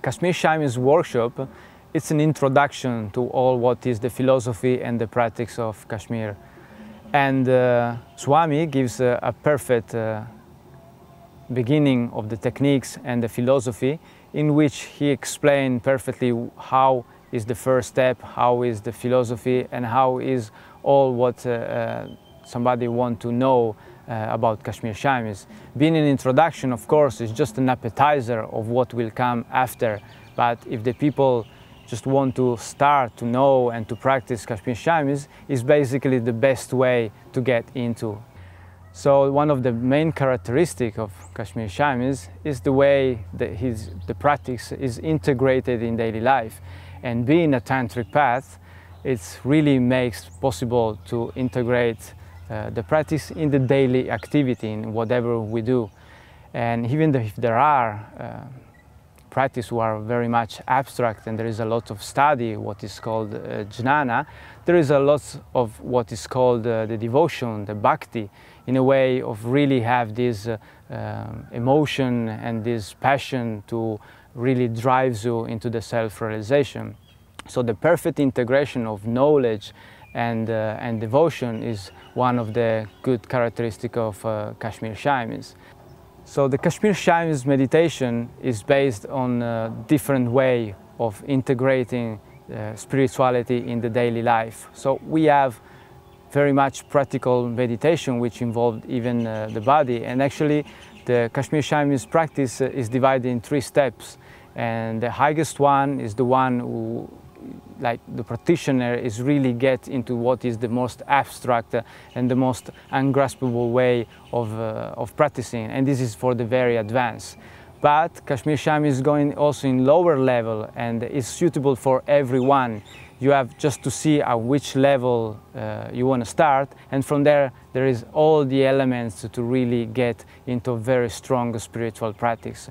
Kashmiri Shaivism workshop, it's an introduction to all what is the philosophy and the practice of Kashmir. And Swami gives a perfect beginning of the techniques and the philosophy, in which he explained perfectly how is the first step, how is the philosophy, and how is all what somebody want to know about Kashmiri Shaivism. Being an introduction, of course, is just an appetizer of what will come after. But if the people just want to start to know and to practice Kashmiri Shaivism, is basically the best way to get into. So one of the main characteristics of Kashmiri Shaivism is the way that the practice is integrated in daily life. And being a Tantric path, it really makes possible to integrate the practice in the daily activity, in whatever we do. And even if there are practices who are very much abstract and there is a lot of study, what is called jnana, there is a lot of what is called the devotion, the bhakti, in a way of really have this emotion and this passion to really drives you into the self-realization. So the perfect integration of knowledge and devotion is one of the good characteristics of Kashmiri Shaivism. So the Kashmiri Shaivism meditation is based on a different way of integrating spirituality in the daily life. So we have very much practical meditation which involved even the body, and actually the Kashmiri Shaivism practice is divided in 3 steps, and the highest one is the one who, like the practitioner, is really get into what is the most abstract and the most ungraspable way of practicing, and this is for the very advanced. But Kashmiri Shaivism is going also in lower level and is suitable for everyone. You have just to see at which level you want to start, and from there is all the elements to really get into a very strong spiritual practice.